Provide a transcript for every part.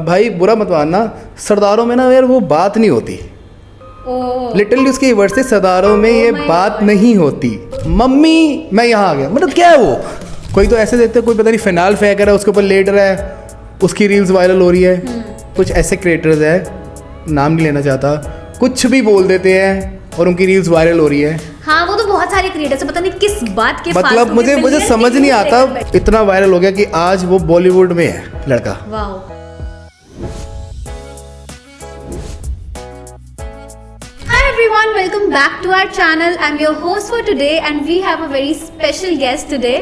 भाई बुरा मत मानना, सरदारों में ना यार वो बात नहीं होती। लिटरली उसके वर्ड से सरदारों में ये बात नहीं होती। मम्मी मैं यहाँ आ गया, मतलब क्या है वो। कोई तो ऐसे देते, कोई पता नहीं फिनाल फेंक रहा है, उसके ऊपर लेट रहा है, उसकी रील्स वायरल हो रही है। कुछ ऐसे क्रिएटर्स हैं, नाम नहीं लेना चाहता, कुछ भी बोल देते हैं और उनकी रील्स वायरल हो रही है। हाँ वो तो बहुत सारे क्रिएटर्स पता नहीं किस बात के मतलब मुझे समझ नहीं आता, इतना वायरल हो गया कि आज वो बॉलीवुड में है लड़का। Wow. Hi everyone, welcome back to our channel. I'm your host for today and we have a very special guest today.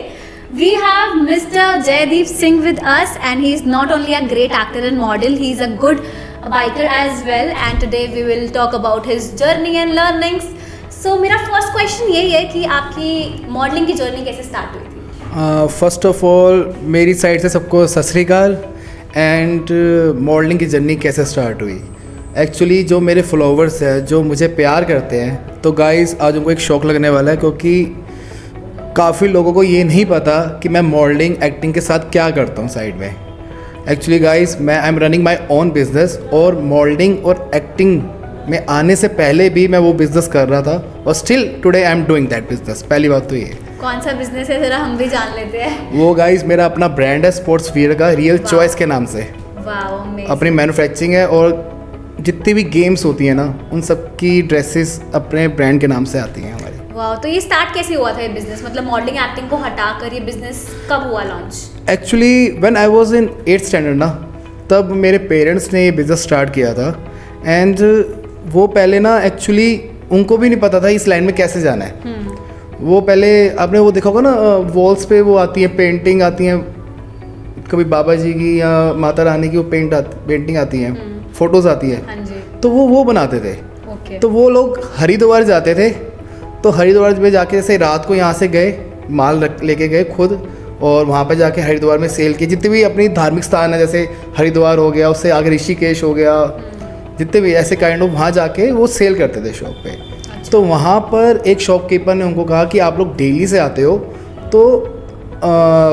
We have Mr. Jaideep Singh with us and he is not only a great actor and model, he is a good biker as well, and today we will talk about his journey and learnings. So मेरा first question यही है कि आपकी modelling की journey कैसे start हुई थी? First of all मेरी साइड से सबको सत श्री अकाल। एंड मॉडलिंग की जर्नी कैसे स्टार्ट हुई, एक्चुअली जो मेरे फॉलोवर्स हैं, जो मुझे प्यार करते हैं, तो गाइस आज उनको एक शौक लगने वाला है, क्योंकि काफ़ी लोगों को ये नहीं पता कि मैं मॉडलिंग एक्टिंग के साथ क्या करता हूँ साइड में। एक्चुअली गाइस मैं I am running my own business, और मॉडलिंग और एक्टिंग में आने से पहले भी मैं वो बिज़नेस कर रहा था, और still today I am doing that business. पहली बात तो ये। कौन सा बिजनेस है जरा हम भी जान लेते हैं। वो गाइस मेरा अपना ब्रांड है स्पोर्ट्स वियर का, रियल चॉइस के नाम से। वाओ, अपनी मैन्युफैक्चरिंग है, और जितनी भी गेम्स होती हैं ना, उन सब की ड्रेसेस अपने ब्रांड के नाम से आती हैं हमारी। वाह, तो ये स्टार्ट कैसे हुआ था ये बिजनेस? मतलब मॉडलिंग एक्टिंग को हटाकर ये बिजनेस कब हुआ launch? Actually when I was in 8th standard ना, तब मेरे पेरेंट्स ने ये बिज़नेस स्टार्ट किया था। एंड वो पहले ना एक्चुअली उनको भी नहीं पता था इस लाइन में कैसे जाना है। वो पहले आपने वो देखा होगा ना, वॉल्स पे वो आती है पेंटिंग आती हैं, कभी बाबा जी की या माता रानी की वो पेंटिंग आती हैं, फोटोज़ आती है। हाँ जी। तो वो बनाते थे। ओके। तो वो लोग हरिद्वार जाते थे, तो हरिद्वार में जाके जैसे रात को यहाँ से गए, माल लेके गए खुद, और वहाँ पे जाके हरिद्वार में सेल किए। जितने भी अपनी धार्मिक स्थान है, जैसे हरिद्वार हो गया, उससे आगे ऋषिकेश हो गया, जितने भी ऐसे काइंड ऑफ, वहाँ जाके वो सेल करते थे शॉप पे। अच्छा। तो वहाँ पर एक शॉपकीपर ने उनको कहा कि आप लोग डेली से आते हो, तो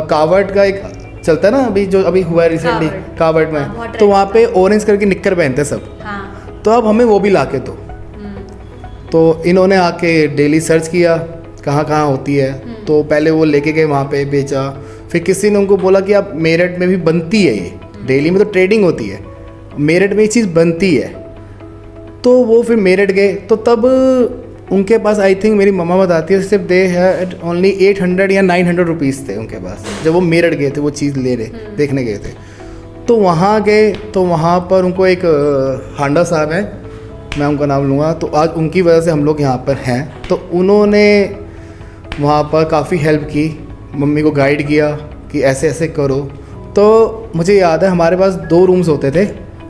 कावड़ का एक चलता है ना, अभी जो अभी हुआ है रिसेंटली कावड़ में, तो वहाँ पे ऑरेंज करके निक्कर पहनते सब। हाँ। तो अब हमें वो भी ला के दो। तो इन्होंने आके डेली सर्च किया कहाँ कहाँ होती है, तो पहले वो लेके गए वहाँ पे बेचा। फिर किसी ने उनको बोला कि आप मेरठ में भी बनती है ये, डेली में तो ट्रेडिंग होती है, मेरठ में ये चीज़ बनती है। तो वो फिर मेरठ गए, तो तब उनके पास आई थिंक मेरी मम्मा बताती है सिर्फ दे हैड ओनली 800 या 900 रुपीज़ थे उनके पास, जब वो मेरठ गए थे वो चीज़ देखने गए थे। तो वहाँ गए, तो वहाँ पर उनको एक हांडा साहब हैं, मैं उनका नाम लूँगा, तो आज उनकी वजह से हम लोग यहाँ पर हैं। तो उन्होंने वहाँ पर काफ़ी हेल्प की, मम्मी को गाइड किया कि ऐसे ऐसे करो। तो मुझे याद है हमारे पास 2 रूम्स होते थे,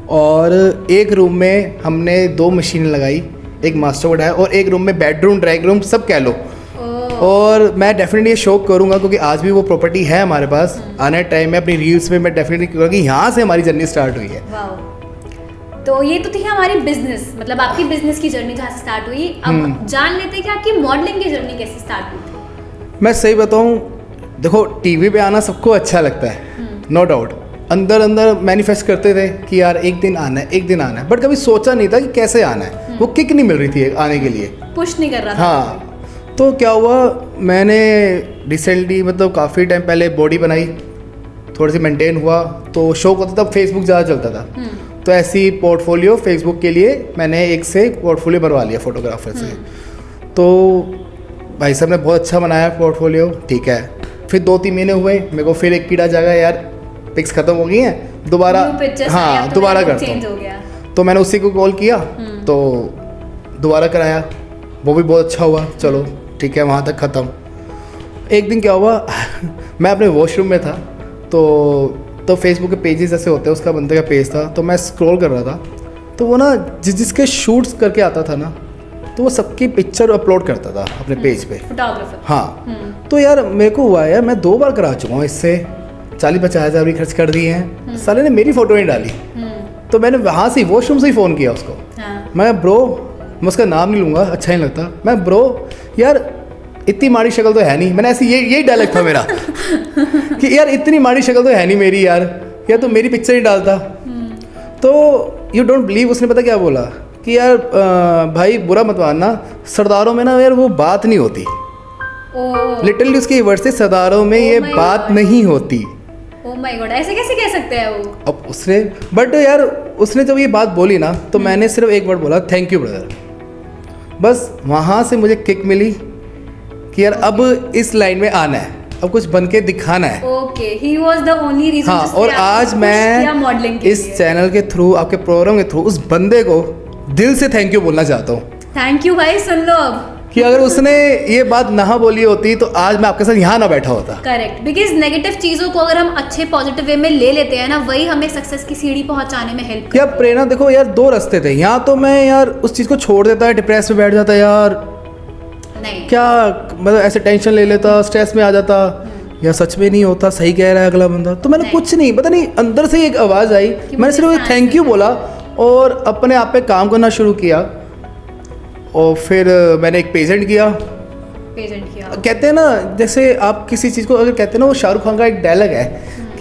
और एक रूम में हमने 2 मशीनें लगाई, एक मास्टर बोर्ड है, और एक रूम में बेडरूम ड्राइंग रूम सब कह लो। और मैं डेफिनेटली ये शौक करूँगा, क्योंकि आज भी वो प्रॉपर्टी है हमारे पास। आने टाइम में अपनी रील्स में मैं डेफिनेटली करूँगा कि यहाँ से हमारी जर्नी स्टार्ट हुई है। तो ये तो थी हमारी बिजनेस, मतलब आपकी बिजनेस की जर्नी जहाँ से स्टार्ट हुई। अब जान लेते हैं कि आपकी मॉडलिंग की जर्नी कैसे स्टार्ट हुई थी। मैं सही बताऊँ, देखो टीवी पे आना सबको अच्छा लगता है, नो डाउट। अंदर अंदर मैनिफेस्ट करते थे कि यार एक दिन आना है, एक दिन आना है, बट कभी सोचा नहीं था कि कैसे आना है। वो किक नहीं मिल रही थी आने के लिए, पुश नहीं कर रहा था। हाँ। तो क्या हुआ, मैंने रिसेंटली मतलब काफ़ी टाइम पहले बॉडी बनाई, थोड़ी सी मेंटेन हुआ, तो शौक होता था, फेसबुक ज़्यादा चलता था। तो ऐसी पोर्टफोलियो फेसबुक के लिए मैंने एक से पोर्टफोलियो बनवा लिया फोटोग्राफर से। तो भाई साहब ने बहुत अच्छा बनाया पोर्टफोलियो, ठीक है। फिर 2-3 महीने हुए, मेरे को फिर एक कीड़ा जागा, यार पिक्स खत्म हो गई हैं, दोबारा हाँ दोबारा करता हूँ। तो मैंने उसी को कॉल किया, तो दोबारा कराया, वो भी बहुत अच्छा हुआ, चलो ठीक है, वहाँ तक ख़त्म। एक दिन क्या हुआ मैं अपने वॉशरूम में था, तो फेसबुक के पेजेस ऐसे होते हैं, उसका बंदे का पेज था, तो मैं स्क्रॉल कर रहा था, तो वो ना जिसके शूट्स करके आता था ना, तो वो सबकी पिक्चर अपलोड करता था अपने पेज पे, फोटोग्राफर। हाँ। तो यार मेरे को हुआ यार, मैं 2 बार करा चुका हूँ इससे, 40-50 हज़ार भी खर्च कर दिए हैं, साले ने मेरी फ़ोटो नहीं डाली। तो मैंने वहाँ से वॉशरूम से ही फ़ोन किया उसको। मैं ब्रो, मैं उसका नाम नहीं लूँगा, अच्छा नहीं लगता, मैं ब्रो यार इतनी माड़ी शक्ल तो है नहीं, मैंने ऐसे यही डायलॉग था मेरा कि यार इतनी माड़ी शक्ल तो है नहीं मेरी यार, या तो मेरी पिक्चर ही डालता। तो यू डोंट बिलीव, उसने पता क्या बोला कि यार भाई बुरा मत मानना, सरदारों में ना यार वो बात नहीं होती। लिटरली उसके वर्ड से, सरदारों में ये my बात God. नहीं होती। ओह माय गॉड, ऐसे कैसे कह सकते हैं वो? अब उसने बट यार उसने जब ये बात बोली ना तो मैंने सिर्फ एक वर्ड बोला, थैंक यू ब्रदर। बस वहाँ से मुझे किक मिली कि यार अब इस लाइन में आना है, अब कुछ बन के दिखाना है। Okay, he was the only reason. हाँ, और आज मैं इस चैनल के थ्रू, आपके प्रोग्राम के थ्रू उस बंदे को दिल से थैंक यू बोलना चाहता हूँ। थैंक यू भाई, सुन लो अब कि अगर उसने ये बात ना बोली होती तो आज मैं आपके साथ यहाँ ना बैठा होता। करेक्ट, बिकॉज नेगेटिव चीजों को अगर हम अच्छे पॉजिटिव वे में ले लेते हैं ना, वही हमें सक्सेस की सीढ़ी पहुंचाने में हेल्प क्या प्रेरणा, देखो यार दो रास्ते थे, यहाँ तो मैं यार उस चीज़ को छोड़ देता है, डिप्रेस में बैठ जाता यार, नहीं क्या मतलब ऐसे टेंशन ले लेता, स्ट्रेस में आ जाता, या सच में नहीं होता, सही कह रहा है अगला बंदा। तो मैंने कुछ नहीं, पता नहीं अंदर से एक आवाज़ आई, मैंने सिर्फ थैंक यू बोला और अपने आप पे काम करना शुरू किया। और फिर मैंने एक पेजेंट किया। कहते हैं ना, जैसे आप किसी चीज़ को अगर कहते हैं ना, वो शाहरुख खान का एक डायलॉग है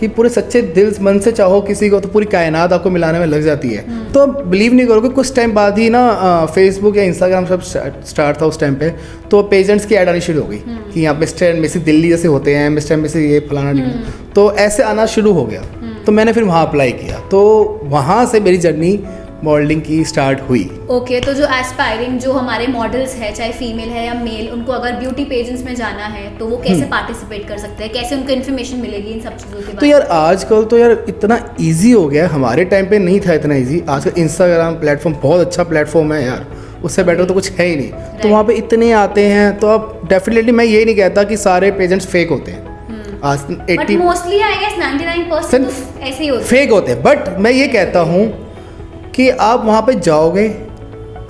कि पूरे सच्चे दिल मन से चाहो किसी को तो पूरी कायनात आपको मिलाने में लग जाती है। तो आप बिलीव नहीं करोगे, कुछ टाइम बाद ही ना फेसबुक या इंस्टाग्राम सब स्टार्ट था उस टाइम पे, तो पेजेंट्स की ऐड आनी शुरू हो गई कि यहाँ मिस्टर एंड मिसेस दिल्ली जैसे होते हैं, मिस्टर एंड मिसेस ये फलाना ढिकाना, तो ऐसे आना शुरू हो गया। तो मैंने फिर वहाँ अप्लाई किया, तो वहाँ से मेरी जर्नी मॉडलिंग की स्टार्ट हुई। ओके, तो जो एस्पायरिंग जो हमारे मॉडल्स है, चाहे फीमेल है या मेल, उनको अगर ब्यूटी पेजेंट्स में जाना है तो वो कैसे पार्टिसिपेट कर सकते हैं, कैसे उनको इन्फॉर्मेशन मिलेगी इन सब चीज़ों के बारे में? तो यार आजकल तो यार इतना इजी हो गया, हमारे टाइम पे नहीं था इतना इजी। आजकल इंस्टाग्राम प्लेटफॉर्म बहुत अच्छा प्लेटफॉर्म है यार, उससे बेटर तो कुछ है ही नहीं। तो वहाँ पे इतने आते हैं, तो अब डेफिनेटली मैं ये नहीं कहता कि सारे पेजेंट्स फेक होते हैं। आज 80 मोस्टली आई गेस 99% तो ऐसे ही होते हैं, फेक होते हैं। बट मैं ये कहता हूँ कि आप वहाँ पे जाओगे,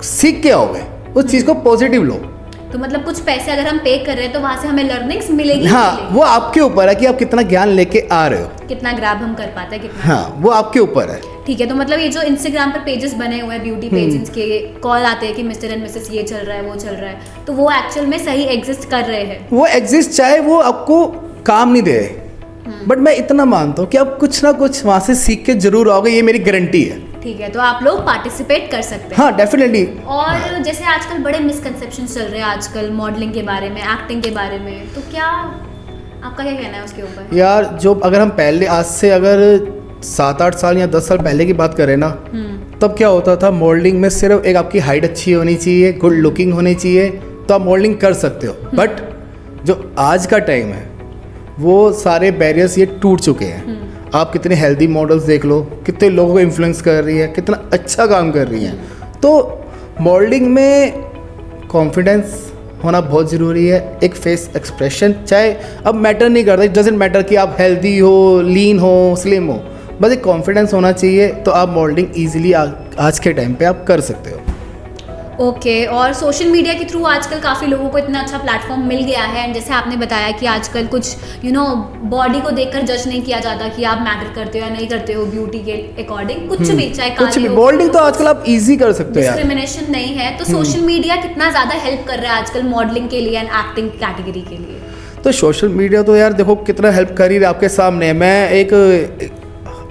सीख के आओगे, उस चीज़ को पॉजिटिव लो। तो मतलब कुछ पैसे अगर हम पे कर रहे हैं तो वहाँ से हमें लर्निंग्स मिलेगी। हाँ, वो आपके ऊपर है कि आप कितना ज्ञान लेके आ रहे हो, कितना ग्रैब हम कर पाते हैं, कितना। हाँ, वो आपके ऊपर है। ठीक है, तो मतलब ये जो इंस्टाग्राम पर पेजेस बने हुए हैं ब्यूटी पेजेस के, कॉल आते हैं कि मिस्टर एंड मिसेस ये चल रहा है, वो चल रहा है, तो वो एक्चुअल में सही एग्जिस्ट कर रहे हैं? वो एग्जिस्ट, चाहे वो आपको काम नहीं दे, बट मैं इतना मानता हूँ कि आप कुछ ना कुछ वहाँ से सीख के जरूर आओगे, ये मेरी गारंटी है। ठीक है, तो आप लोग पार्टिसिपेट कर सकते हैं। हाँ, डेफिनेटली। और जैसे आजकल बड़े मिसकंसेप्शन चल रहे हैं आजकल मॉडलिंग के बारे में, एक्टिंग के बारे में, तो क्या आपका क्या कहना है उसके ऊपर? यार जो अगर हम पहले, आज से अगर 7-8 साल या 10 साल पहले की बात करें ना, तब क्या होता था, मॉडलिंग में सिर्फ एक आपकी हाइट अच्छी होनी चाहिए, गुड लुकिंग होनी चाहिए, तो आप मॉडलिंग कर सकते हो। बट जो आज का टाइम है, वो सारे बैरियर्स ये टूट चुके हैं। आप कितने हेल्दी मॉडल्स देख लो, कितने लोगों को इन्फ्लुएंस कर रही है, कितना अच्छा काम कर रही हैं। तो मॉडलिंग में कॉन्फिडेंस होना बहुत ज़रूरी है, एक फेस एक्सप्रेशन, चाहे अब मैटर नहीं करता, इट डजेंट मैटर कि आप हेल्दी हो, लीन हो, स्लिम हो, बस एक कॉन्फिडेंस होना चाहिए, तो आप मॉडलिंग ईजिली आज के टाइम पे आप कर सकते हो। ओके, और सोशल मीडिया के थ्रू आजकल काफ़ी लोगों को इतना अच्छा प्लेटफॉर्म मिल गया है, एंड जैसे आपने बताया कि आजकल कुछ बॉडी को देखकर जज नहीं किया जाता कि आप मैटर करते हो या नहीं करते हो ब्यूटी के अकॉर्डिंग, कुछ भी, चाहे कुछ भी, मॉडलिंग तो आजकल आप इजी कर सकते हो यार, डिस्क्रिमिनेशन नहीं है। तो सोशल मीडिया कितना ज़्यादा हेल्प कर रहा है आजकल मॉडलिंग के लिए एंड एक्टिंग कैटेगरी के लिए? तो सोशल मीडिया तो यार देखो कितना हेल्प कर ही रहा है, आपके सामने है। मैं एक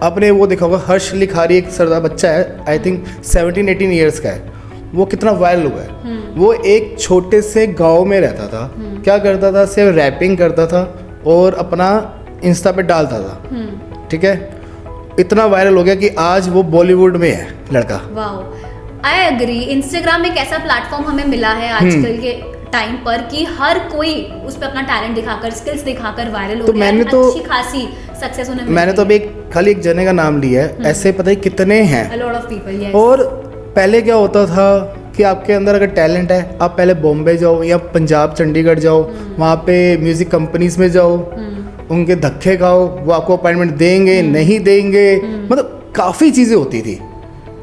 आपने वो देखा होगा, हर्ष लिखारी एक सरदार बच्चा है, आई थिंक 17-18 ईयर्स का है, वो कितना वायरल हुआ है। वो एक छोटे से गांव में रहता था, क्या करता था, सिर्फ रैपिंग करता था और अपना इंस्टा पे डालता था, ठीक है। इतना वायरल हो गया कि आज वो बॉलीवुड में है लड़का। Wow, I agree. इंस्टाग्राम एक ऐसा प्लेटफॉर्म हमें मिला है आजकल के टाइम पर कि हर कोई उस पर अपना टैलेंट दिखाकर, स्किल्स दिखाकर वायरल हो गया है, अच्छी खासी सक्सेस होने में। मैंने तो अभी खाली एक जने का नाम लिया है, ऐसे पता ही कितने हैं, a lot of people, yes। और पहले क्या होता था कि आपके अंदर अगर टैलेंट है, आप पहले बॉम्बे जाओ या पंजाब चंडीगढ़ जाओ, वहाँ पे म्यूज़िक कंपनीज में जाओ, उनके धक्के खाओ, वो आपको अपॉइंटमेंट देंगे नहीं देंगे, मतलब काफ़ी चीज़ें होती थी,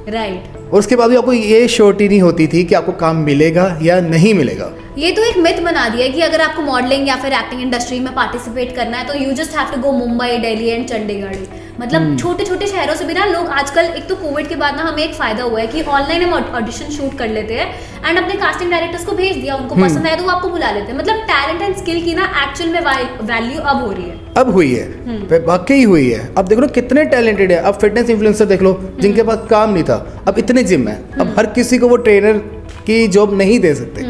राइट। और उसके बाद भी आपको ये श्योरिटी नहीं होती थी कि आपको काम मिलेगा या नहीं मिलेगा। ये तो एक मिथ बना दिया है कि अगर आपको मॉडलिंग या फिर एक्टिंग इंडस्ट्री में पार्टिसिपेट करना है तो you just have to go Mumbai, Delhi and Chandigarh. मतलब छोटे छोटे शहरों से भी ना लोग आजकल, एक तो कोविड के बाद ना हमें एक फायदा हुआ है कि ऑनलाइन हम ऑडिशन शूट कर लेते हैं एंड अपने कास्टिंग डायरेक्टर्स को भेज दिया, उनको पसंद आया तो वो आपको बुला लेते हैं। मतलब टैलेंट एंड स्किल की ना एक्चुअल में वैल्यू अब हो रही है, अब हुई है, वाकई हुई है। अब देख लो कितने टैलेंटेड है। अब फिटनेस इन्फ्लुएंसर देख लो, जिनके पास काम नहीं था, अब इतने जिम है। अब हर किसी को वो ट्रेनर की जॉब नहीं दे सकते,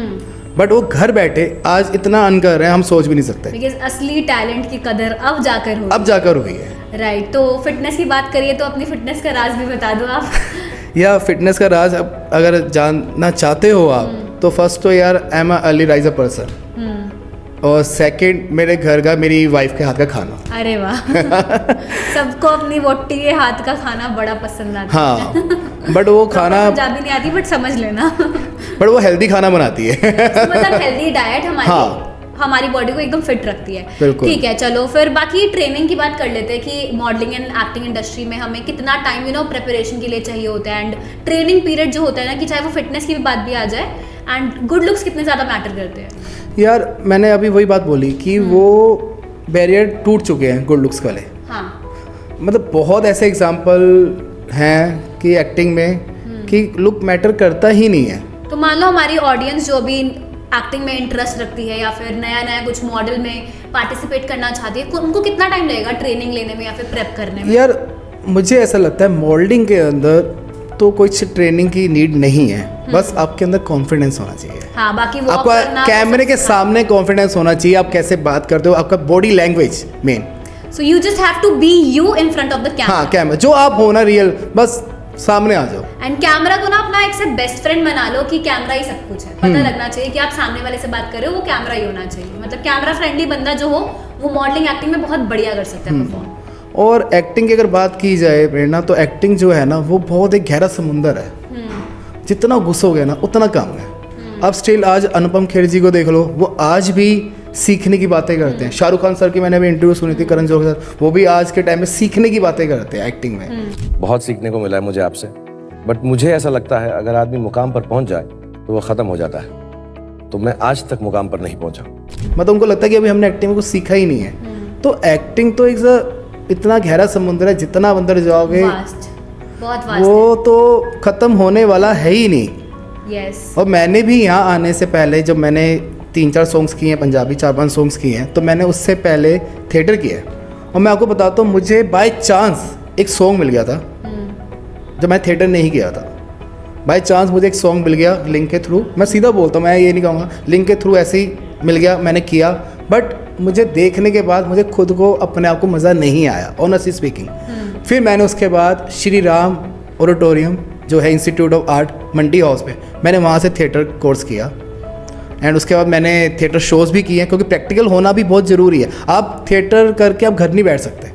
बट वो घर बैठे आज इतना अर्न कर रहे हैं, हम सोच भी नहीं सकते। बिकॉज असली टैलेंट की कदर अब जाकर हुई है। राइट। तो फिटनेस की बात करिए तो अपनी फिटनेस का राज भी बता दो आप। या फिटनेस का राज अब अगर जानना चाहते हो आप, तो फर्स्ट तो यार I am early riser person, और सेकंड मेरे घर का, मेरी वाइफ के हाथ का खाना। अरे वाह। सबको अपनी वोटी के हाथ का खाना बड़ा पसंद आता है। हाँ, बट वो खाना पंजाबी नहीं आती, बट समझ लेना। बट वो हेल्दी खाना बनाती है। मतलब हेल्दी डाइट हमारी, हाँ, हमारी बॉडी को एकदम फिट रखती है। बिल्कुल। ठीक है, चलो फिर बाकी ट्रेनिंग की बात कर लेते हैं कि मॉडलिंग एंड एक्टिंग इंडस्ट्री में हमें कितना टाइम प्रिपरेशन के लिए चाहिए होता है, एंड ट्रेनिंग पीरियड जो होता है ना, कि चाहे वो फिटनेस की भी बात भी आ जाए, एंड गुड लुक्स कितने ज़्यादा मैटर करते हैं। यार मैंने अभी वही बात बोली कि वो बैरियर टूट चुके हैं गुड लुक्स वाले। हाँ, मतलब बहुत ऐसे एग्जाम्पल हैं कि एक्टिंग में कि लुक मैटर करता ही नहीं है। तो मान लो हमारी ऑडियंस जो भी एक्टिंग में इंटरेस्ट रखती है या फिर नया नया कुछ मॉडल में पार्टिसिपेट करना चाहती है, उनको कितना टाइम लगेगा ट्रेनिंग लेने में या फिर प्रेप करने में? यार मुझे ऐसा लगता है मॉडलिंग के अंदर तो कुछ ट्रेनिंग की नीड नहीं है, बस आपके अंदर कॉन्फिडेंस होना चाहिए। हाँ, बाकी वो आपका कैमरे के सामने कॉन्फिडेंस होना चाहिए, आप कैसे बात करते हो, आपका body language main. So you just have to be you in front of the camera. हाँ, कैमरा जो आप हो ना, रियल, बस सामने आ जाओ। एंड कैमरा को ना अपना एक से बेस्ट फ्रेंड बना लो कि कैमरा ही सब कुछ है। पता लगना चाहिए कि आप सामने वाले से बात कर रहे हो, वो कैमरा ही होना चाहिए। मतलब कैमरा फ्रेंडली बंदा जो हो, वो मॉडलिंग एक्टिंग में बहुत बढ़िया कर सकता है परफॉर्म। और एक्टिंग की अगर बात की जाए प्रेरणा, तो एक्टिंग जो है ना, वो बहुत एक गहरा समुंदर है। जितना घुसोगे ना उतना कम है। अब स्टिल आज अनुपम खेर जी को देख लो, वो आज भी सीखने की बातें करते हैं। शाहरुख खान सर की मैंने अभी इंटरव्यू सुनी थी, करण जौहर सर, वो भी आज के टाइम में सीखने की बातें करते हैं एक्टिंग में। बहुत सीखने को मिला है मुझे आपसे, बट मुझे ऐसा लगता है अगर आदमी मुकाम पर पहुंच जाए तो वो ख़त्म हो जाता है। तो मैं आज तक मुकाम पर नहीं पहुंचा। मतलब उनको लगता है कि अभी हमने एक्टिंग में कुछ सीखा ही नहीं है। तो एक्टिंग तो एक इतना गहरा समुद्र है, जितना अंदर जाओगे बहुत वास्ट वो तो ख़त्म होने वाला है ही नहीं। यस। और मैंने भी यहाँ आने से पहले, जब मैंने 3-4 सॉन्ग्स किए हैं पंजाबी, 4-5 सॉन्ग्स किए हैं, तो मैंने उससे पहले थिएटर किया है। और मैं आपको बताता हूँ, मुझे बाय चांस एक सॉन्ग मिल गया था जब मैं थिएटर नहीं किया था। बाय चांस मुझे एक सॉन्ग मिल गया लिंक के थ्रू। मैं सीधा बोलता हूँ, मैं ये नहीं कहूँगा, लिंक के थ्रू ऐसे ही मिल गया, मैंने किया। बट मुझे देखने के बाद मुझे खुद को, अपने आप को मज़ा नहीं आया, ऑनेस्टली स्पीकिंग। फिर मैंने उसके बाद श्री राम ऑडिटोरियम जो है institute of art Mandi house पे, मैंने वहाँ से थिएटर कोर्स किया। एंड उसके बाद मैंने थिएटर शोज़ भी किए हैं, क्योंकि प्रैक्टिकल होना भी बहुत ज़रूरी है। आप थिएटर करके आप घर नहीं बैठ सकते,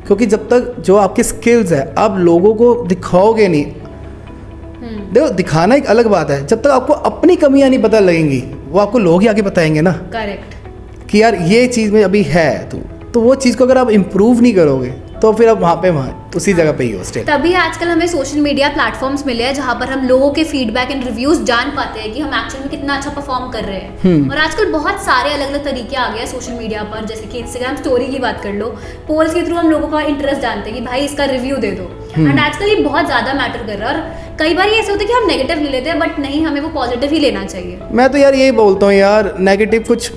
क्योंकि जब तक जो आपके स्किल्स है आप लोगों को दिखाओगे नहीं। देखो, दिखाना एक अलग बात है, जब तक आपको अपनी कमियां नहीं पता लगेंगी, वो आपको लोग ही आके बताएंगे ना। करेक्ट। कि यार ये चीज़ में अभी है तो वो चीज़ को अगर आप इम्प्रूव नहीं करोगे तो फिर आप वहाँ उसी जगह पे ही हो स्टिल। तभी आजकल हमें सोशल मीडिया प्लेटफॉर्म्स मिले हैं जहाँ पर हम लोगों के फीडबैक एंड रिव्यूज जान पाते हैं कि हम एक्चुअली में कितना अच्छा परफॉर्म कर रहे हैं। और आजकल बहुत सारे अलग अलग तरीके आ गए हैं सोशल मीडिया पर, जैसे कि इंस्टाग्राम स्टोरी की बात कर लो, पोल्स के थ्रू हम लोगों का इंटरेस्ट जानते हैं कि भाई इसका रिव्यू दे दो। एंड आजकल ये बहुत ज़्यादा मैटर कर रहा है, और कई बार ये ऐसे होता है कि हम नेगेटिव ले लेते हैं, बट नहीं, हमें वो पॉजिटिव ही लेना चाहिए। मैं तो यार यही बोलता हूँ यार, नेगेटिव कुछ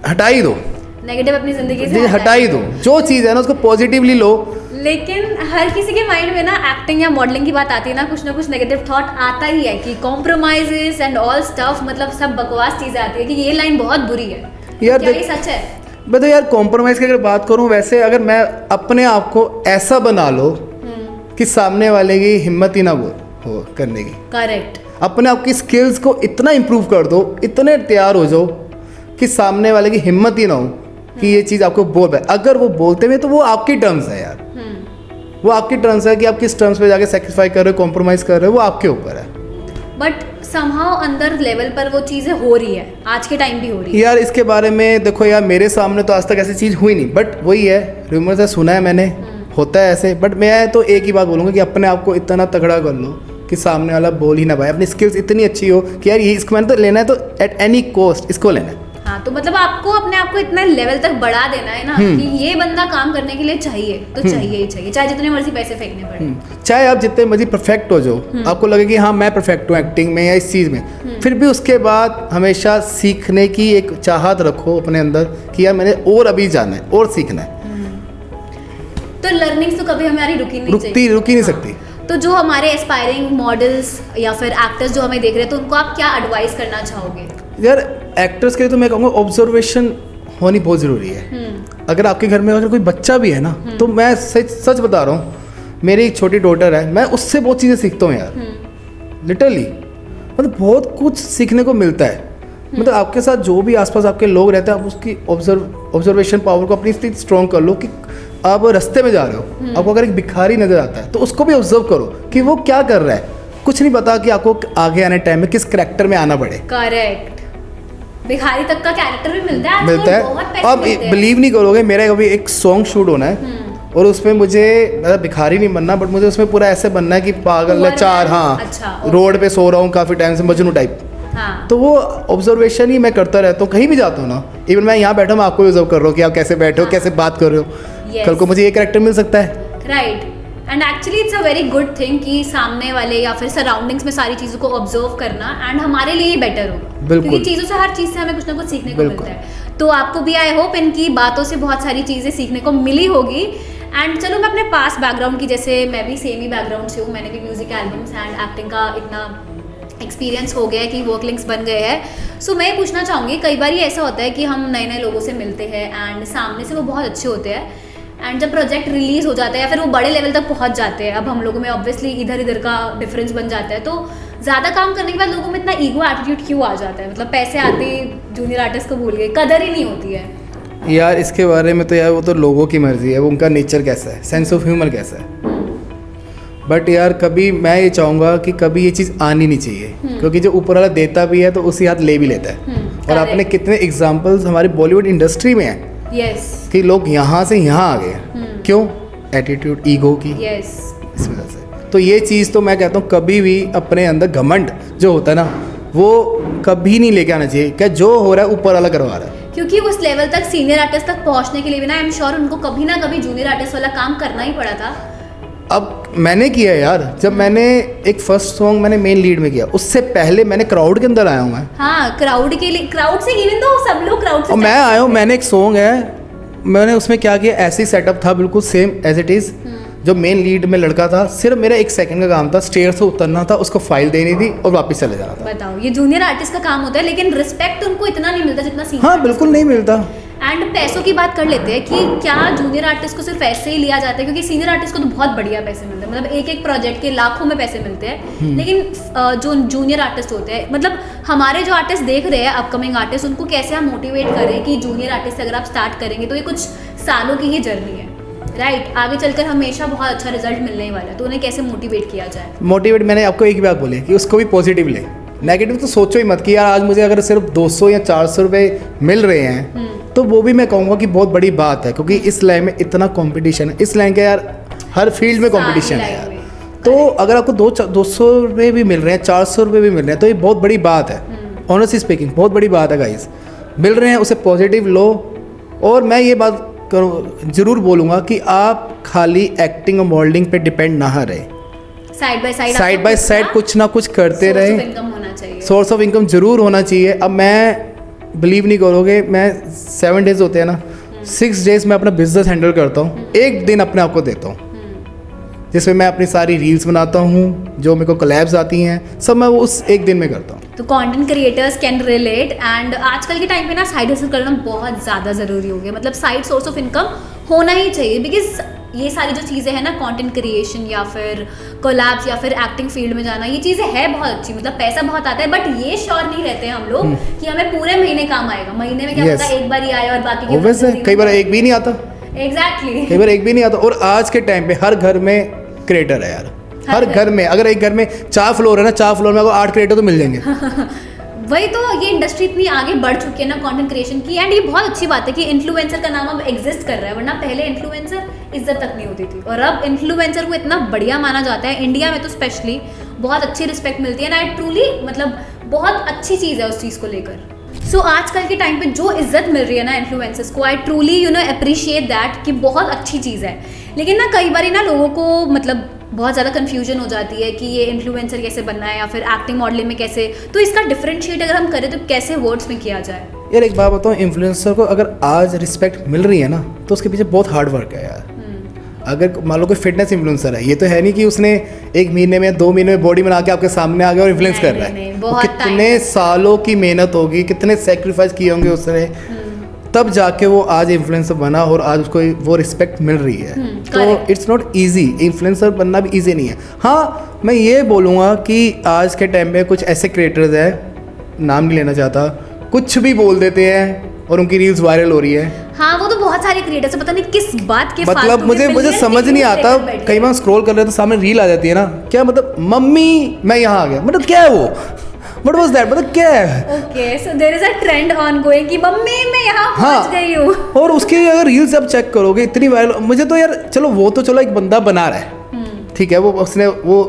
हटा ही दो, नेगेटिव अपनी जिंदगी से हटा ही दो। जो चीज़ है ना उसको पॉजिटिवली लो। लेकिन हर किसी के माइंड में ना एक्टिंग या मॉडलिंग की बात आती है ना कुछ नेगेटिव थॉट आता ही है कि कॉम्प्रोमाइजेस एंड ऑल स्टफ, मतलब सब बकवास चीज़ें आती है कि ये लाइन बहुत बुरी है। यार क्या ये सच है? मैं तो यार कॉम्प्रोमाइज़ की अगर बात करूँ, वैसे अगर मैं अपने आप को ऐसा बना लो कि सामने वाले की हिम्मत ही ना हो करने की। करेक्ट। अपने आप की स्किल्स को इतना इम्प्रूव कर दो, इतने तैयार हो जाओ कि सामने वाले की हिम्मत ही ना हो कि ये चीज़ आपको बोल पाए। अगर वो बोलते हुए तो वो आपकी टर्म्स है यार, वो आपकी टर्म्स है कि आप किस टर्म्स पे जाके सेक्रीफाई कर रहे हो, कॉम्प्रोमाइज़ कर रहे हो, वो आपके ऊपर है। बट समहाउ अंदर लेवल पर वो चीज़ें हो रही है, आज के टाइम भी हो रही है। यार इसके बारे में देखो यार, मेरे सामने तो आज तक ऐसी चीज़ हुई नहीं, बट वही है, रूमर से सुना है मैंने, होता है ऐसे। बट मैं तो एक ही बात बोलूँगा कि अपने आप को इतना तगड़ा कर लो कि सामने वाला बोल ही ना पाए। अपनी स्किल्स इतनी अच्छी हो कि यार ये इसको मैंने तो लेना है, तो एट एनी कॉस्ट इसको लेना है। हाँ, तो मतलब आपको अपने आप को इतना लेवल तक बढ़ा देना है ना कि ये बंदा काम करने के लिए चाहिए तो चाहिए ही चाहिए, चाहे जितने मर्जी पैसे फेंकने पड़े, चाहे आप जितने मर्जी परफेक्ट हो जाओ, आपको लगे कि हाँ मैं परफेक्ट हूँ एक्टिंग में या इस चीज़ में, फिर भी उसके बाद हमेशा सीखने की एक चाहत रखो अपने अंदर कि यार मैंने और अभी जाना है और सीखना है। तो लर्निंग्स तो कभी हमारी रुक ही नहीं सकती। तो जो हमारे एस्पायरिंग मॉडल्स या फिर एक्टर्स जो हमें देख रहे हैं, तो उनको आप क्या एडवाइस करना चाहोगे? यार एक्टर्स के लिए तो मैं कहूँगा ऑब्जर्वेशन होनी बहुत ज़रूरी है। अगर आपके घर में अगर कोई बच्चा भी है ना, तो मैं सच बता रहा हूँ, मेरी एक छोटी डॉटर है, मैं उससे बहुत चीज़ें सीखता हूँ यार, लिटरली मतलब बहुत कुछ सीखने को मिलता है। मतलब आपके साथ जो भी आसपास आपके लोग रहते हैं, आप उसकी ऑब्जर्वेशन पावर को अपनी इतनी स्ट्रॉन्ग कर लो कि आप रास्ते में जा रहे हो, आपको अगर एक भिखारी नजर आता है तो उसको भी ऑब्जर्व करो कि वो क्या कर रहा है। कुछ नहीं पता कि आपको आगे आने टाइम में किस कैरेक्टर में आना पड़े। करेक्ट, भिखारी तक का कैरेक्टर भी मिलता है। आप बिलीव नहीं करोगे, मेरा अभी एक सॉन्ग शूट होना है और उसमें मुझे मतलब भिखारी नहीं बनना, बट मुझे उसमें पूरा ऐसे बनना है कि पागल लाचार, हाँ रोड पे सो रहा हूँ काफ़ी टाइम से, मजनू टाइप। हाँ। तो वो ऑब्जर्वेशन ही मैं करता रहता हूँ, कहीं भी जाता हूँ ना, इवन मैं यहाँ बैठा हूँ, मैं आपको ऑब्जर्व कर रहा हूँ कि आप कैसे बैठे हो, कैसे बात कर रहे हो, कल को मुझे ये कैरेक्टर मिल सकता है। Right, and actually it's a very good thing कि सामने वाले या फिर सराउंडिंग्स में सारी चीज़ों को ऑब्जर्व करना एंड हमारे लिए ही बेटर होगा, क्योंकि चीज़ों से हर चीज़ से हमें कुछ ना कुछ सीखने को मिलता है। तो आपको भी आई होप इनकी बातों से बहुत सारी चीज़ें सीखने को मिली होगी। एंड चलो मैं अपने पास बैकग्राउंड की, जैसे मैं भी सेम ही बैकग्राउंड से हूँ, मैंने भी म्यूजिक एल्बम्स एंड एक्टिंग का इतना एक्सपीरियंस हो गया है कि वर्क लिंक्स बन गए हैं। सो मैं पूछना चाहूँगी, कई बार ये ऐसा होता है कि हम नए नए लोगों से मिलते हैं एंड सामने से वो बहुत अच्छे होते हैं, एंड जब प्रोजेक्ट रिलीज हो जाता है या फिर वो बड़े लेवल तक पहुंच जाते हैं, अब हम लोगों में ऑब्वियसली इधर इधर का डिफरेंस बन जाता है, तो ज़्यादा काम करने के बाद लोगों में इतना ईगो एटीट्यूड क्यों आ जाता है? मतलब पैसे आते जूनियर आर्टिस्ट को भूल गए, कदर ही नहीं होती है यार। इसके बारे में तो यार वो तो लोगों की मर्जी है, वो उनका नेचर कैसा है, सेंस ऑफ ह्यूमर कैसा है। बट यार कभी मैं ये चाहूँगा कि कभी ये चीज़ आनी नहीं चाहिए, क्योंकि जो ऊपर वाला देता भी है तो उसी हाथ ले भी लेता है। और आपने कितने एग्जाम्पल्स हमारी बॉलीवुड इंडस्ट्री में हैं कि लोग यहाँ से यहाँ आ गए, क्यों? एटीट्यूड, ईगो की इस वजह से। तो ये चीज़ तो मैं कहता हूँ कभी भी अपने अंदर घमंड जो होता है ना, वो कभी नहीं लेके आना चाहिए। क्या जो हो रहा है ऊपर वाला करवा रहा है, क्योंकि उस लेवल तक सीनियर आर्टिस्ट तक पहुंचने के लिए भी ना, आई एम श्योर उनको कभी ना कभी जूनियर आर्टिस्ट वाला काम करना ही पड़ा था। अब मैंने किया यार, जब मैंने एक फर्स्ट सॉन्ग मैंने मेन लीड में किया, उससे पहले मैंने क्राउड के अंदर आया हूँ मैं। हाँ, क्राउड के लिए, क्राउड से इवन दो सब लोग क्राउड से, और मैं आया हूँ, मैंने एक सॉन्ग है, मैंने उसमें क्या किया, ऐसे ही सेटअप था बिल्कुल सेम एज इट इज़। जो मेन लीड में लड़का था, सिर्फ मेरा 1 सेकंड का काम था, स्टेयर से उतरना था, उसको फाइल देनी थी और वापस चले जाना था। बताओ, ये जूनियर आर्टिस्ट का काम होता है, लेकिन रिस्पेक्ट उनको इतना नहीं मिलता जितना सीनियर। हाँ बिल्कुल नहीं मिलता। एंड पैसों की बात कर लेते हैं कि क्या जूनियर आर्टिस्ट को सिर्फ ऐसे ही लिया जाता है? क्योंकि सीनियर आर्टिस्ट को तो बहुत बढ़िया पैसे मिलते हैं, मतलब एक एक प्रोजेक्ट के लाखों में पैसे मिलते हैं, लेकिन जो जूनियर आर्टिस्ट होते हैं, मतलब हमारे जो आर्टिस्ट देख रहे हैं अपकमिंग आर्टिस्ट, उनको कैसे हम मोटिवेट करें कि जूनियर आर्टिस्ट अगर आप स्टार्ट करेंगे तो ये कुछ सालों की ही जर्नी है, राइट? आगे चलकर हमेशा बहुत अच्छा रिजल्ट मिलने ही वाला है, तो उन्हें कैसे मोटिवेट किया जाए? मोटिवेट मैंने आपको एक ही बात बोली कि उसको भी पॉजिटिव ले, नेगेटिव तो सोचो ही मत कि यार आज मुझे अगर सिर्फ 200 या 400 रुपये मिल रहे हैं तो वो भी मैं कहूँगा कि बहुत बड़ी बात है, क्योंकि इस लाइन में इतना कंपटीशन है। इस लाइन का यार हर फील्ड में कंपटीशन है यार। तो अगर आपको 200 रुपये भी मिल रहे हैं, 400 रुपये भी मिल रहे हैं, तो ये बहुत बड़ी बात है। ऑनेस्टली स्पीकिंग बहुत बड़ी बात है गाइस, मिल रहे हैं उसे पॉजिटिव लो। और मैं ये बात ज़रूर बोलूँगा कि आप खाली एक्टिंग और मॉडलिंग पे डिपेंड ना रहे, साइड बाय साइड कुछ ना कुछ करते रहे। सोर्स ऑफ इनकम जरूर होना चाहिए। अब मैं बिलीव नहीं करोगे, मैं 7 डेज होते हैं ना, 6 डेज में अपना बिजनेस हैंडल करता हूँ, एक दिन अपने आप को देता हूँ जिसमें मैं अपनी सारी रील्स बनाता हूँ, जो मेरे को कोलैब्स आती हैं, सब मैं वो उस एक दिन में करता हूँ। तो content creators can relate. And आजकल के टाइम पे ना साइड हसल करना बहुत ज़्यादा ज़रूरी हो गया, मतलब साइड सोर्स ऑफ इनकम होना ही चाहिए, बिकॉज ये सारी जो चीज़ें हैं ना, कंटेंट क्रिएशन या फिर कोलैब्स या फिर एक्टिंग फील्ड में जाना, ये चीज़ें है बहुत अच्छी, मतलब पैसा बहुत आता है, बट ये श्योर नहीं रहते हैं हम लोग कि हमें पूरे महीने काम आएगा। महीने में क्या पता एक बार ही आया और बाकी कई बार एक भी नहीं आता। एग्जैक्टली, कई बार एक भी नहीं आता। और आज के टाइम पे हर घर में क्रिएटर है यार, हर घर में। अगर एक घर में 4 फ्लोर है ना, 4 फ्लोर में आपको 8 क्रिएटर तो मिल जाएंगे। वही तो, ये इंडस्ट्री इतनी आगे बढ़ चुकी है ना कंटेंट क्रिएशन की। एंड ये बहुत अच्छी बात है कि इन्फ्लुएंसर का नाम अब एग्जिस्ट कर रहा है, वरना पहले इन्फ्लुएंसर इज्जत तक नहीं होती थी, और अब इन्फ्लुएंसर को इतना बढ़िया माना जाता है। इंडिया में तो स्पेशली बहुत अच्छी रिस्पेक्ट मिलती है, एंड आई ट्रूली, मतलब बहुत अच्छी चीज़ है उस चीज़ को लेकर। सो आजकल के टाइम पे जो इज्जत मिल रही है ना इन्फ्लुएंसर्स को, आई ट्रूली अप्रिशिएट दैट कि बहुत अच्छी चीज़ है। लेकिन ना कई बार ना लोगों को मतलब बहुत ज़्यादा कन्फ्यूजन हो जाती है कि ये इन्फ्लुएंसर कैसे बनना है या फिर एक्टिंग मॉडलिंग में कैसे, तो इसका डिफरेंशिएट अगर हम करें तो कैसे वर्ड्स में किया जाए? यार एक बात बताऊँ, इन्फ्लुएंसर को अगर आज रिस्पेक्ट मिल रही है ना तो उसके पीछे बहुत हार्ड वर्क है यार। अगर मान लो कोई फिटनेस इन्फ्लुएंसर है, ये तो है नहीं कि उसने 1 महीने में 2 महीने में बॉडी बना के आपके सामने आ गया और इन्फ्लुएंस कर रहा है। वो कितने सालों की मेहनत होगी, कितने सेक्रीफाइस किए होंगे उसने, तब जाके वो आज इन्फ्लुएंसर बना और आज उसको वो रिस्पेक्ट मिल रही है। तो इट्स नॉट ईजी, इन्फ्लुएंसर बनना भी ईजी नहीं है। हाँ, मैं ये बोलूँगा कि आज के टाइम में कुछ ऐसे क्रिएटर्स हैं, नाम नहीं लेना चाहता, कुछ भी बोल देते हैं और उनकी रील्स वायरल हो रही है। हाँ, वो तो बहुत सारे क्रिएटर्स पता नहीं किस बात के मतलब मुझे समझ नहीं आता, कई बार स्क्रॉल कर रहे तो सामने रील आ जाती है ना, क्या मतलब मम्मी मैं यहाँ आ गया, मतलब क्या है वो, व्हाट वाज दैट, मतलब क्या है? Okay, so there is a trend ongoing कि मम्मी मैं यहाँ पहुँच गई हूँ। और उसके अगर रील्स आप चेक करोगे इतनी वायरल, मुझे तो यार चलो वो तो चलो एक बंदा बना रहा है, ठीक है, वो उसने वो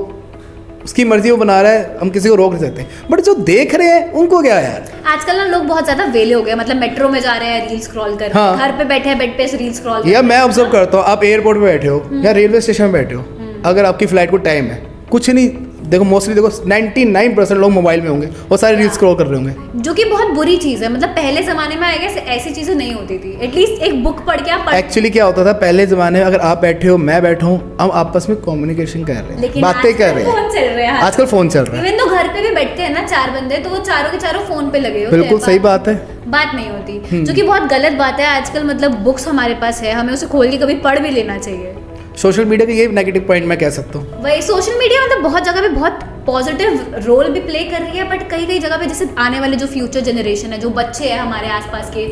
उसकी मर्जी वो बना रहा है, हम किसी को रोक नहीं सकते, बट जो देख रहे हैं उनको क्या है यार। आजकल ना लोग बहुत ज्यादा वेले हो गए, मतलब मेट्रो में जा रहे हैं रील स्क्रॉल कर रहे हैं, घर पे बैठे हैं बेड पे रील स्क्रॉल कर। या मैं ऑब्जर्व करता हूँ, आप एयरपोर्ट पे बैठे हो या रेलवे स्टेशन में बैठे हो, अगर आपकी फ्लाइट को टाइम है, कुछ नहीं, देखो मोस्टली देखो 99% लोग मोबाइल में होंगे और सारे रील स्क्रॉल कर रहे होंगे, जो कि बहुत बुरी चीज़ है। मतलब पहले ज़माने में आएगा ऐसी चीज़ें नहीं होती थी, एटलीस्ट एक बुक पढ़ के आप एक्चुअली क्या होता था पहले ज़माने में, अगर आप बैठे हो मैं बैठा हूँ, हम आपस में कम्युनिकेशन कर रहे हैं, बातें कर रहे हैं, आजकल फ़ोन चल रहा है। इवन तो घर पे भी बैठते हैं ना 4 बंदे, तो वो चारों के चारों फ़ोन पे लगे होते हैं। बिल्कुल सही बात है, बात नहीं होती, जो कि बहुत गलत बात है। आजकल मतलब बुक्स हमारे पास है, हमें उसे खोल के कभी पढ़ भी लेना चाहिए। सोशल मीडिया का ये नेगेटिव पॉइंट मैं कह सकता हूँ। वही सोशल मीडिया मतलब बहुत जगह पे बहुत पॉजिटिव रोल भी प्ले कर रही है, बट कई कई जगह पे जैसे आने वाले जो फ्यूचर जनरेशन है, जो बच्चे हैं हमारे आसपास के,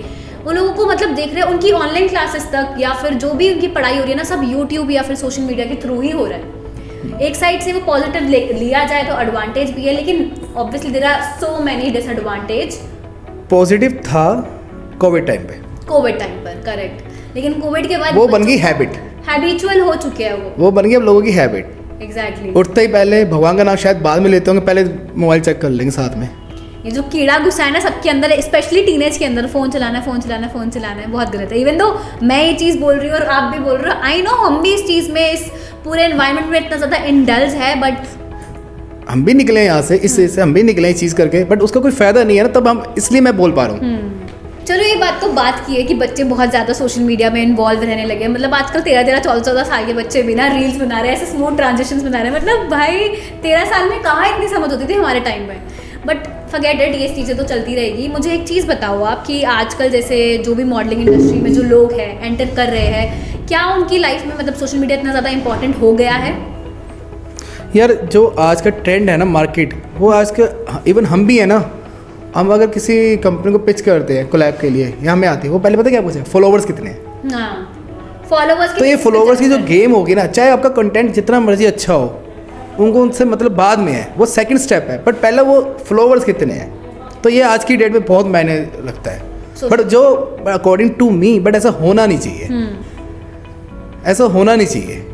उन लोगों को मतलब देख रहे हैं उनकी ऑनलाइन क्लासेस तक या फिर जो भी उनकी पढ़ाई हो रही है ना, सब यूट्यूब या फिर सोशल मीडिया के थ्रू ही हो रहा है। एक साइड से वो पॉजिटिव लिया जाए तो एडवांटेज भी है, लेकिन obviously there are so many disadvantage. Positive था कोविड टाइम पे, कोविड टाइम पर करेक्ट, लेकिन कोविड के बाद वो बन गई हैबिट, हैबिचुअल हो चुके हैं वो बन गई अब लोगों की हैबिट। एग्जैक्टली उठते ही पहले भगवान का नाम शायद बाद में लेते होंगे, पहले मोबाइल चेक कर लेंगे साथ में। ये जो कीड़ा घुसा है ना सबके अंदर, स्पेशली टीनेज के अंदर, फोन चलाना फोन चलाना फोन चलाना है, बहुत गलत है। इवन दो मैं ये चीज़ बोल रही हूँ और आप भी बोल रहे हो, आई नो हम भी इस चीज़ में, इस पूरे एनवायरनमेंट में इतना ज़्यादा इंडल्ज है, बट हम भी निकले यहाँ से, इससे हम भी निकले चीज़ करके, बट उसका कोई फायदा नहीं है ना, तब हम इसलिए मैं बोल पा रहा हूँ। चलो ये बात तो बात की है कि बच्चे बहुत ज़्यादा सोशल मीडिया में इन्वॉल्व रहने लगे, मतलब आजकल 13-13, 14-14 साल के बच्चे भी ना रील्स बना रहे हैं, ऐसे स्मूथ ट्रांजिशंस बना रहे हैं। मतलब भाई 13 साल में कहाँ इतनी समझ होती थी हमारे टाइम में, बट फॉरगेट इट, ये चीज़ें तो चलती रहेगी। मुझे एक चीज़ बताओ आप कि आजकल जैसे जो भी मॉडलिंग इंडस्ट्री में जो लोग हैं एंटर कर रहे हैं, क्या उनकी लाइफ में मतलब सोशल मीडिया इतना ज़्यादा इंपॉर्टेंट हो गया है? यार जो आज का ट्रेंड है ना मार्केट, वो आज का, इवन हम भी है ना, हम अगर किसी कंपनी को पिच करते हैं कोलैब के लिए, यहाँ में आती है, वो पहले पता क्या पूछे, फॉलोवर्स कितने हैं। फॉलोवर्स तो ये फॉलोवर्स की जो गेम होगी ना, चाहे आपका कंटेंट जितना मर्जी अच्छा हो, उनको उनसे मतलब बाद में है, वो सेकंड स्टेप है, बट पहले वो फॉलोवर्स कितने हैं। तो ये आज की डेट में बहुत मायने रखता है, बट जो अकॉर्डिंग टू मी, बट ऐसा होना नहीं चाहिए, ऐसा होना नहीं चाहिए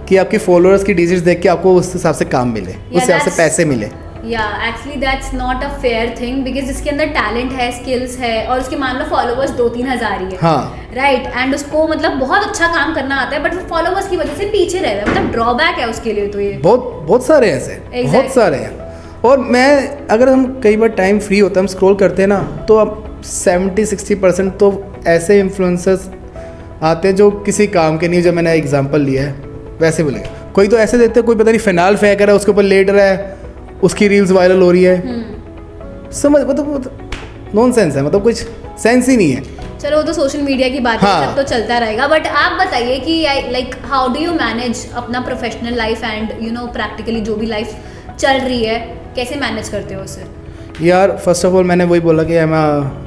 कि आपकी फॉलोअर्स की डिजिट्स देख के आपको उस हिसाब से काम मिले, उस हिसाब से पैसे मिले। या actually that's not a fair thing, because जिसके अंदर टैलेंट है, स्किल्स है, और उसके मान लो फॉलोवर्स 2-3 हज़ार ही है, हाँ राइट, एंड उसको मतलब बहुत अच्छा काम करना आता है, बट वो फॉलोवर्स की वजह से पीछे रह रहा है, मतलब ड्रॉबैक है उसके लिए। तो ये बहुत सारे हैं ऐसे, बहुत सारे हैं। और मैं अगर हम कई बार टाइम फ्री होता है, हम स्क्रॉल करते हैं ना, तो अब 70-60% तो ऐसे इन्फ्लुएंसर्स आते हैं जो किसी काम के नहीं, जो मैंने एग्जांपल लिया है वैसे बोलेंगे। कोई तो ऐसे देते हैं, कोई पता नहीं फिनाइल फेंक रहा है, उसके ऊपर लेट रहा है, उसकी रील्स वायरल हो रही है, समझ मतलब नॉनसेंस है, मतलब कुछ सेंस ही नहीं है। चलो वो तो सोशल मीडिया की बात है, सब तो चलता रहेगा, बट आप बताइए कि like how do you manage अपना प्रोफेशनल लाइफ एंड प्रैक्टिकली जो भी लाइफ चल रही है, कैसे मैनेज करते हो उसे? यार फर्स्ट ऑफ ऑल मैंने वही बोला कि I am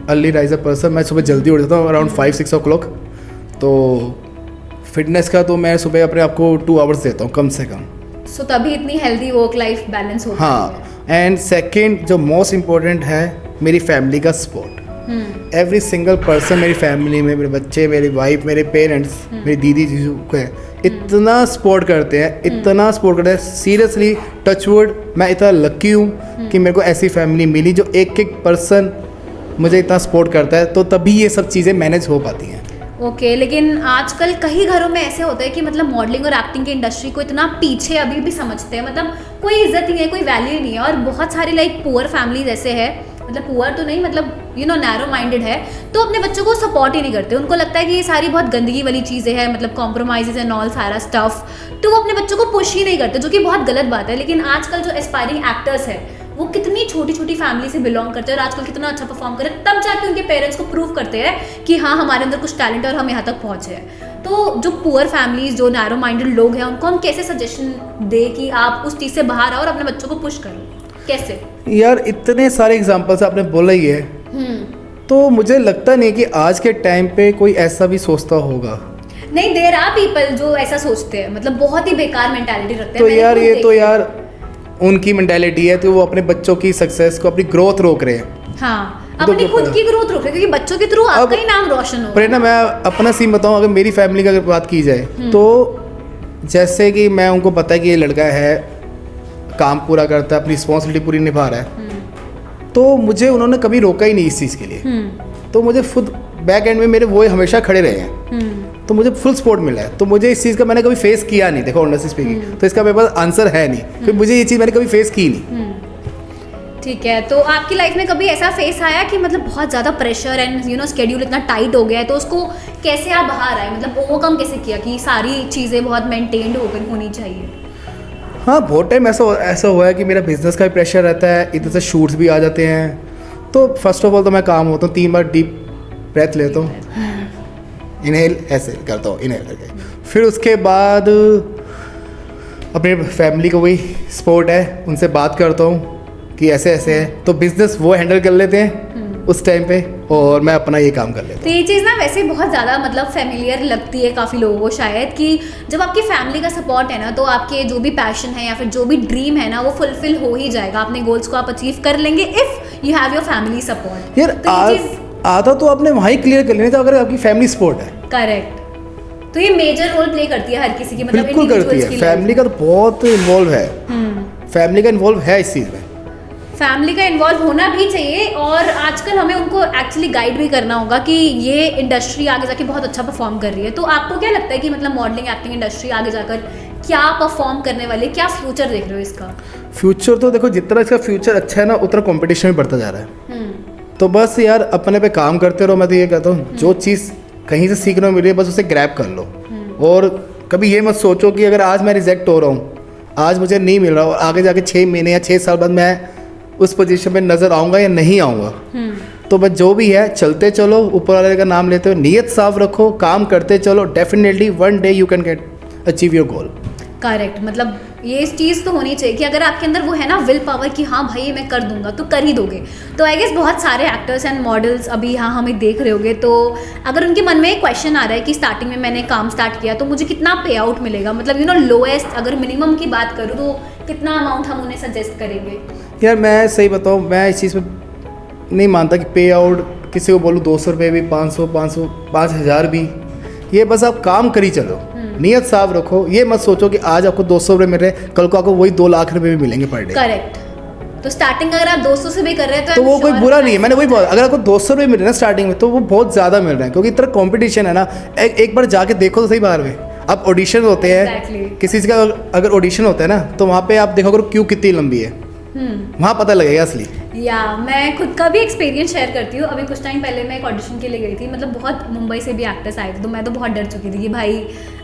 early riser person, मैं सुबह जल्दी उठ जाता हूँ अराउंड 5-6 ओ क्लॉक। तो फिटनेस का तो मैं सुबह अपने आप को 2 आवर्स देता हूँ कम से कम। सो तभी इतनी हेल्दी वर्क लाइफ बैलेंस होती है। हाँ, एंड सेकंड जो मोस्ट इम्पोर्टेंट है, मेरी फैमिली का सपोर्ट। एवरी सिंगल पर्सन मेरी फैमिली में, मेरे बच्चे, मेरी वाइफ, मेरे पेरेंट्स, मेरी दीदी जीजू को है, इतना सपोर्ट करते हैं, इतना सपोर्ट करते हैं, सीरियसली टचवुड मैं इतना लकी हूँ कि मेरे को ऐसी फैमिली मिली जो एक एक पर्सन मुझे इतना सपोर्ट करता है, तो तभी ये सब चीज़ें मैनेज हो पाती हैं। ओके लेकिन आजकल कई घरों में ऐसे होता है कि मतलब मॉडलिंग और एक्टिंग की इंडस्ट्री को इतना पीछे अभी भी समझते हैं, मतलब कोई इज्जत ही नहीं है, कोई वैल्यू नहीं है। और बहुत सारी लाइक पुअर फैमिलीज ऐसे है, मतलब पुअर तो नहीं, मतलब नैरो माइंडेड है, तो अपने बच्चों को सपोर्ट ही नहीं करते। उनको लगता है कि ये सारी बहुत गंदगी वाली चीज़ें हैं, मतलब कॉम्प्रोमाइज़ एंड ऑल सारा स्टफ, तो वो अपने बच्चों को पुश ही नहीं करते, जो कि बहुत गलत बात है। लेकिन आजकल जो एस्पायरिंग एक्टर्स है वो कितनी छोटी छोटी फैमिली से बिलोंग करते हैं और आजकल कितना अच्छा परफॉर्म करे, तब जाके उनके पेरेंट्स को प्रूव करते हैं कि हाँ हमारे अंदर कुछ टैलेंट है और हम यहाँ तक पहुँचे हैं। तो जो पुअर फैमिलीज, जो नैरो माइंडेड लोग हैं, उनको हम कैसे सजेशन दे कि आप उस चीज़ से बाहर आओ और अपने बच्चों को पुश करो, कैसे? यार इतने सारे एग्जाम्पल्स आपने बोला ही है, तो मुझे लगता नहीं कि आज के टाइम पे कोई ऐसा भी सोचता होगा। नहीं, देयर आर पीपल जो ऐसा सोचते हैं, मतलब बहुत ही बेकार मेंटालिटी रखते हैं। तो यार ये तो यार उनकी मेंटालिटी है, तो वो अपने बच्चों की सक्सेस को, अपनी ग्रोथ रोक रहे हैं। हाँ, अपनी खुद की ग्रोथ रोक रहे हैं, क्योंकि बच्चों के थ्रू आपका ही नाम रोशन हो। प्रेरणा, मैं अपना सीन बताऊं, अगर मेरी फैमिली की अगर बात की जाए तो जैसे कि मैं उनको पता है कि ये लड़का है, काम पूरा करता है, अपनी रिस्पॉन्सिबिलिटी पूरी निभा रहा है, तो मुझे उन्होंने कभी रोका ही नहीं इस चीज़ के लिए। तो मुझे खुद बैक एंड में मेरे वो हमेशा खड़े रहे हैं, तो मुझे फुल सपोर्ट मिला है। तो मुझे इस चीज़ का मैंने कभी फेस किया नहीं, देखो ऑनेस्टली स्पीकिंग, तो इसका मेरे पास आंसर है नहीं, क्योंकि मुझे ये चीज़ मैंने कभी फेस की नहीं। ठीक है, तो आपकी लाइफ में कभी ऐसा फेस आया कि मतलब बहुत ज़्यादा प्रेशर एंड स्केड्यूल इतना टाइट हो गया है, तो उसको कैसे आप बाहर आए, मतलब ओवरकम कैसे किया कि सारी चीज़ें बहुत मेंटेन्ड होनी चाहिए? हाँ, बहुत टाइम ऐसा हुआ है कि मेरा बिजनेस का भी प्रेशर रहता है, इधर से शूट्स भी आ जाते हैं। तो फर्स्ट ऑफ ऑल तो मैं काम होता हूँ, 3 बार डीप ब्रेथ लेता हूँ, इनहेल ऐसे करता हूँ, इनहेल करके, फिर उसके बाद अपने फैमिली को वही सपोर्ट है, उनसे बात करता हूँ कि ऐसे ऐसे है, तो बिजनेस वो हैंडल कर लेते हैं उस टाइम पे, और मैं अपना ये काम कर लेता हूँ। तो ये चीज़ ना वैसे बहुत ज़्यादा मतलब फेमिलियर लगती है काफ़ी लोगों को शायद, कि जब आपकी फैमिली का सपोर्ट है ना, तो आपके जो भी पैशन है या फिर जो भी ड्रीम है ना, वो फुलफिल हो ही जाएगा, अपने गोल्स को आप अचीव कर लेंगे if you have your family support. यार आधा तो आपने वहाँ ही क्लियर कर लेना था, अगर आपकी फैमिली सपोर्ट है। करेक्ट, तो ये मेजर रोल प्ले करती है हर किसी की, मतलब बिल्कुल करती है। फैमिली का तो बहुत इन्वॉल्व है, फैमिली का इन्वॉल्व है इस चीज़ में, फैमिली का इन्वॉल्व होना भी चाहिए। और आजकल हमें उनको एक्चुअली गाइड भी करना होगा कि ये इंडस्ट्री आगे जाके बहुत अच्छा परफॉर्म कर रही है। तो आपको क्या लगता है कि मतलब मॉडलिंग एक्टिंग इंडस्ट्री आगे जाकर क्या परफॉर्म करने वाली, क्या फ्यूचर देख रहे हो इसका? फ्यूचर तो देखो, जितना इसका फ्यूचर अच्छा है ना, उतना कंपटीशन भी बढ़ता जा रहा है। तो बस यार अपने पे काम करते रहो, मैं तो ये कहता हूँ, जो चीज़ कहीं से सीखने को मिल रही है बस उसे ग्रैब कर लो। और कभी ये मत सोचो कि अगर आज मैं रिजेक्ट हो रहा हूँ, आज मुझे नहीं मिल रहा, और आगे जाके 6 महीने या 6 साल बाद मैं उस पोजीशन पे नज़र आऊँगा या नहीं आऊँगा, तो बस जो भी है चलते चलो, ऊपर वाले का नाम लेते हो, नीयत साफ रखो, काम करते चलो, definitely one day you can get achieve your goal. Correct, मतलब ये इस चीज़ तो होनी चाहिए कि अगर आपके अंदर वो है ना विल पावर कि हाँ भाई मैं कर दूंगा, तो कर ही दोगे। तो आई गेस बहुत सारे एक्टर्स एंड मॉडल्स अभी यहाँ हमें देख रहे होंगे, तो अगर उनके मन में एक क्वेश्चन आ रहा है कि स्टार्टिंग में मैंने काम स्टार्ट किया तो मुझे कितना पे आउट मिलेगा, मतलब लोएस्ट अगर मिनिमम की बात करूँ तो कितना अमाउंट हम उन्हें सजेस्ट करेंगे? यार मैं सही बताऊँ, मैं इस चीज़ में नहीं मानता कि पे आउट किसी को बोलूँ 200 रुपये भी, 500, 5,000 भी, ये बस आप काम करी चलो, नियत साफ रखो। ये मत सोचो कि आज आपको 200 रुपये मिल रहे हैं, कल को आपको वही 2 लाख रुपये भी मिलेंगे पर डे। करेक्ट, तो स्टार्टिंग अगर आप 200 से भी कर रहे हैं तो वो कोई बुरा नहीं है। मैंने वही बोला, अगर आपको 200 रुपये मिल रहे हैं स्टार्टिंग में, तो वो बहुत ज़्यादा मिल रहे हैं, क्योंकि इतना कंपटीशन है ना। एक बार जाके देखो तो सही बाहर में, अब ऑडिशन होते हैं किसी चीज़ का, अगर ऑडिशन होता है ना, तो वहाँ पे आप देखो क्यों कितनी लंबी है, वहाँ पता लगेगा असली। या मैं खुद का भी एक्सपीरियंस शेयर करती हूँ। अभी कुछ टाइम पहले मैं एक ऑडिशन के लिए गई थी, मतलब बहुत मुंबई से भी एक्टर्स आए थे, तो मैं तो बहुत डर चुकी थी कि भाई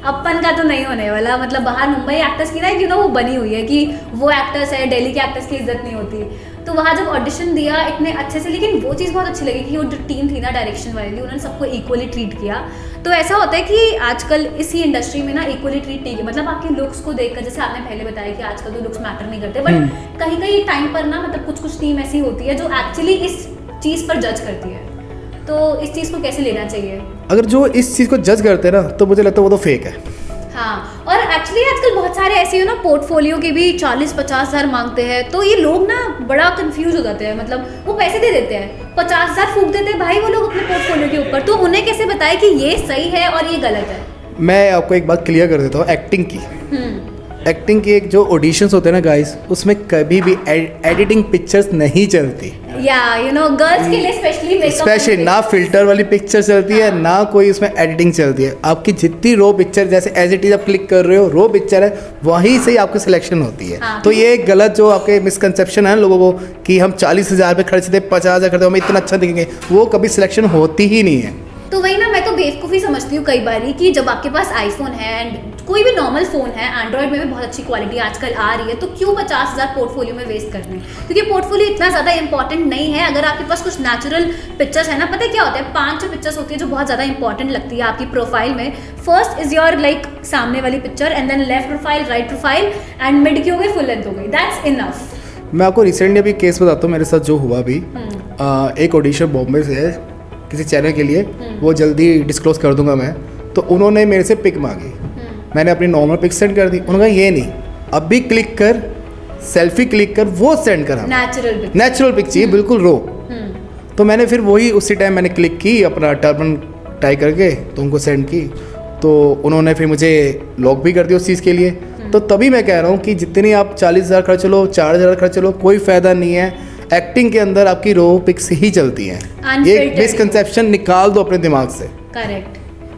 अपन का तो नहीं होने वाला, मतलब बाहर मुंबई एक्टर्स की ना वो बनी हुई है कि वो एक्टर्स है, दिल्ली के एक्टर्स की इज्जत नहीं होती। तो वहाँ जब ऑडिशन दिया इतने अच्छे से, लेकिन वो चीज़ बहुत अच्छी लगी कि वो जो टीम थी ना डायरेक्शन वाली, उन्होंने सबको इक्वली ट्रीट किया। तो ऐसा होता है कि आजकल इसी इंडस्ट्री में ना इक्वली ट्रीट नहीं किया, मतलब आपके लुक्स को देखकर, जैसे आपने पहले बताया कि आजकल तो लुक्स मैटर नहीं करते, बट कहीं कहीं टाइम पर ना मतलब कुछ टीम ऐसी होती है जो एक्चुअली इस चीज़ पर जज करती है। तो इस चीज़ को कैसे लेना चाहिए? अगर जो इस चीज़ को जज करते हैं ना, तो मुझे लगता है वो तो फेक है। हाँ, और एक्चुअली आजकल बहुत सारे ऐसे पोर्टफोलियो के भी 40-50 हज़ार मांगते हैं, तो ये लोग ना बड़ा कंफ्यूज हो जाते हैं, मतलब वो पैसे दे देते हैं, 50,000 फूंक देते हैं भाई वो लोग अपने पोर्टफोलियो के ऊपर, तो उन्हें कैसे बताए कि ये सही है और ये गलत है? मैं आपको एक बात क्लियर कर देता हूँ एक्टिंग की। एक्टिंग के एक जो ऑडिशंस होते हैं ना गाइस, उसमें कभी भी एडिटिंग पिक्चर्स नहीं चलती। या यू नो गर्ल्स के लिए स्पेशली मेकअप, स्पेशली ना फिल्टर वाली पिक्चर चलती है, ना कोई उसमें एडिटिंग चलती है। आपकी जितनी रो पिक्चर जैसे एज इट इज आप क्लिक कर रहे हो, रो पिक्चर है, वहीं से ही आपकी सिलेक्शन होती है। हाँ। तो ये एक गलत जो आपके मिसकंसेप्शन है ना लोगों को कि हम 40,000 पे खर्च दे 50,000 करते हमें इतना अच्छा दिखेंगे, वो कभी सिलेक्शन होती ही नहीं है। तो वही ना, मैं तो बेवकूफ़ी समझती हूँ कई बारी कि जब आपके पास आईफोन है एंड कोई भी नॉर्मल फ़ोन है, एंड्रॉयड में भी बहुत अच्छी क्वालिटी आजकल आ रही है, तो क्यों 50,000 पोर्टफोलियो में वेस्ट करने हैं? क्योंकि पोर्टफोलियो इतना ज़्यादा इंपॉर्टेंट नहीं है। अगर आपके पास कुछ नेचुरल पिक्चर्स है ना, पता है क्या होता है, 5 पिक्चर्स होती है जो बहुत ज़्यादा इंपॉर्टेंट लगती है आपकी प्रोफाइल में। फर्स्ट इज योर लाइक सामने वाली picture, and then left profile, right profile, and mid की हो गई, फुल लेंथ हो गई, दैट्स इनफ। मैं आपको रिसेंटली अभी केस बताता हूँ मेरे साथ जो हुआ अभी। एक ऑडिशन बॉम्बे से है किसी चैनल के लिए, वो जल्दी डिस्क्लोज कर दूंगा मैं। तो उन्होंने मेरे से पिक मांगी, मैंने अपनी नॉर्मल पिक सेंड कर दी। उन्होंने कहा ये नहीं, अभी क्लिक कर, सेल्फी क्लिक कर, वो सेंड करा। नेचुरल पिक चाहिए, बिल्कुल रो। तो मैंने फिर वही उसी टाइम मैंने क्लिक की, अपना टर्बन टाई करके तो उनको सेंड की। तो उन्होंने फिर मुझे लॉक भी कर दिया उस चीज़ के लिए। तो तभी मैं कह रहा हूँ कि जितनी आप 40,000 खर्च लो, 4,000 खर्च लो, कोई फ़ायदा नहीं है। एक्टिंग के अंदर आपकी रो पिक्स ही चलती हैं। ये मिसकंसेप्शन निकाल दो अपने दिमाग से। करेक्ट,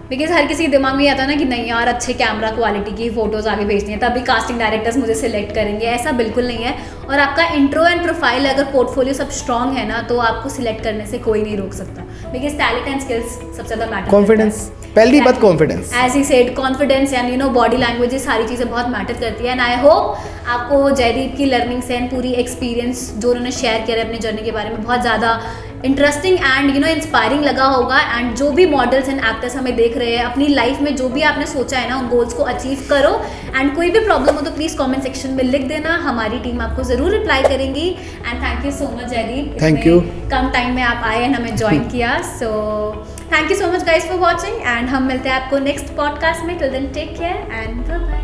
बिकॉज हर किसी के दिमाग में आता है ना कि नहीं यार अच्छे कैमरा क्वालिटी की फोटोज आगे भेजनी है तभी कास्टिंग डायरेक्टर्स मुझे सिलेक्ट करेंगे। ऐसा बिल्कुल नहीं है। और आपका इंट्रो एंड प्रोफाइल अगर पोर्टफोलियो सब स्ट्रांग है ना, तो आपको सिलेक्ट करने से कोई नहीं रोक सकता, बिकॉज टैलेंट एंड स्किल्स सबसे ज़्यादा मैटर। कॉन्फिडेंस, पहली बात confidence, as he said, confidence and you know body language, ये सारी चीज़ें बहुत मैटर करती है। एंड आई होप आपको जयदीप की लर्निंग से एंड पूरी एक्सपीरियंस जो उन्होंने शेयर किया है अपनी जर्नी के बारे में बहुत ज़्यादा interesting and you know inspiring लगा होगा। एंड जो भी मॉडल्स एंड एक्टर्स हमें देख रहे हैं, अपनी लाइफ में जो भी आपने सोचा है ना, उन गोल्स को अचीव करो। एंड कोई भी प्रॉब्लम हो तो प्लीज़ कमेंट सेक्शन में लिख देना, हमारी टीम आपको ज़रूर रिप्लाई करेंगी। And thank you so much Jaydeep, thank you, कम टाइम में आप आए एंड हमें ज्वाइन किया। So thank you so much guys for watching, and हम मिलते हैं आपको नेक्स्ट पॉडकास्ट में। Till then take care and bye bye.